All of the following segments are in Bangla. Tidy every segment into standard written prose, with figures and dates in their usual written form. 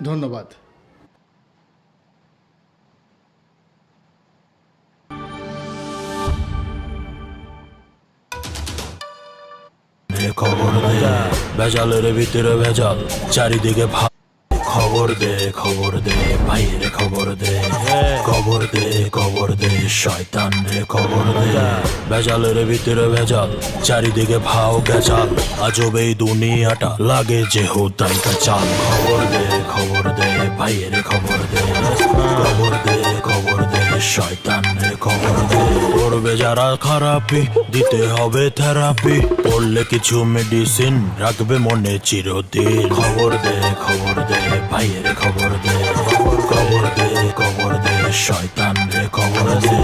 ধন্যবাদ। খবর দে, ভেজালের ভিতরে ভেজাল, চারিদিকে খবর দে, খবর দে ভাইরে, খবর দে, খবর দে, খবর দে শয়তান রে, খবর দে। ভেজালের ভিতরে ভেজাল, চারিদিকে ভাও গেছাল, আজব এই দুনিয়াটা লাগে যে হোতাই চাল। খবর দে, খবর দে ভাইরে, খবর দে, খবর দে, খবর দে শয়তান রে, খবর দে। করবে যারা খারাপি, দিতে হবে থেরাপি, পড়লে কিছু মেডিসিন রাখবে মনে চিরদিন। খবর দে, খবর দে ভাইয়ের, খবর দে, খবর দে, খবর দে শয়তান রে, খবর দে।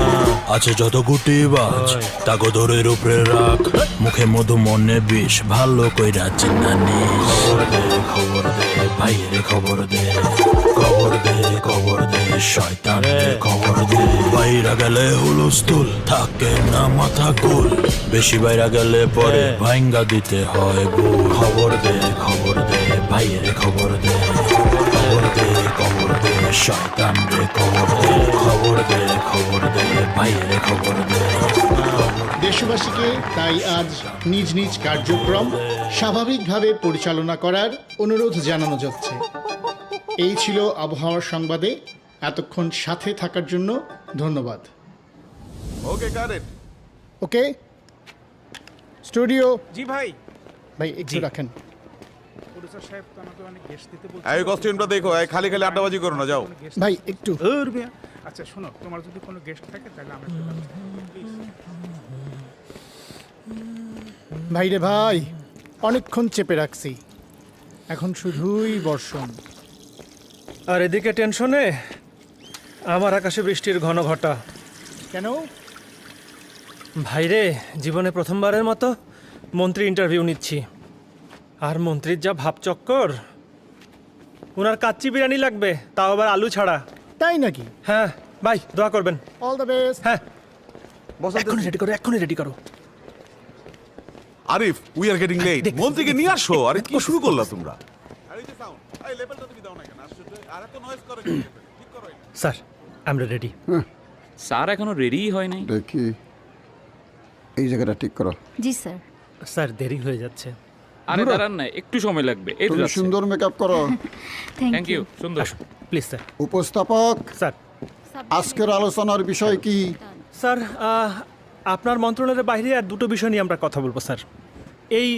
আছে যত গুটিবাজ তাগো দরের উপরে রাখ, মুখে মধু মনে বিষ, ভালো কইরা চিন্নানিস। খবর দে, খবর দে ভাইয়ের, খবর দে, খবর দে, খবর দে শয়তান রে, খবর দে। বাইরা গেলে হুলস্থুল, থাকে না মাথা গোল, বেশি বাইরা গেলে পরে ভাইঙ্গা দিতে হয় ভুল। খবর দে, খবর দে ভাইয়ের, খবর দে, খবর দে, খবর দে শয়তান রে, খবর দে, খবর দে, খবর দে ভাইয়ের, খবর দে। দেশবাসীকে তাই আজ নিজ নিজ কার্যক্রম স্বাভাবিকভাবে পরিচালনা করার অনুরোধ জানানো যাচ্ছে। এই ছিল আবহাওয়ার সংবাদে। এতক্ষণ সাথে থাকার জন্য ধন্যবাদ। ওকে গট ইট। Okay studio. জি ভাই। ভাই একটু রাখেন। প্রডিউসার সাহেব তো আমাকে অনেক গেস্ট দিতে বলছে। এই কস্টিউমটা দেখো, এই খালি খালি আড্ডাবাজি করো না, যাও। ভাই একটু। আচ্ছা শোনো, তোমার যদি কোনো গেস্ট থাকে তাহলে আমরা একটু ব্যবস্থা করব, প্লিজ। ভাই রে ভাই, অনেকক্ষণ চেপে রাখছি, এখন শুধুই বর্ষণ। আর এদিকে টেনশনে আমার আকাশে বৃষ্টির ঘন ঘটা। কেন? ভাইরে, জীবনে প্রথমবারের মতো মন্ত্রী ইন্টারভিউ নিচ্ছি, আর মন্ত্রীর যা ভাবচক্কর, ওনার কাচ্চি বিরিয়ানি লাগবে, তাও আবার আলু ছাড়া। তাই নাকি? হ্যাঁ ভাই, দোয়া করবেন। All the best. হ্যাঁ, এক্ষুনি রেডি করো, এক্ষুনি রেডি করো। Arif, we are getting late. মন্ত্রীকে নিয়ে আসো। আরে কি শুরু করলা তোমরা? আরে এই যে সাউন্ড, এই লেভেলটা তুমি দাও না কেন? আশ্চর্য, আর এত নয়েজ করে কেন? ঠিক করো এটা। স্যার, আমরা রেডি। স্যার এখনো রেডিই হয় নাই। দেখি এই জায়গাটা ঠিক করো। জি স্যার। স্যার দেরি হয়ে যাচ্ছে। আরে দাঁড়ান না, একটু সময় লাগবে। এই তো তুমি যাচ্ছে। সুন্দর মেকআপ করো। Thank you. সুন্দর। Please sir. উপস্থাপক, স্যার। আজকের আলোচনার বিষয় কি? স্যার, আপনার মন্ত্রণালয়ের বাইরে আর দুটো বিষয় নিয়ে আমরা কথা বলবো স্যার। এই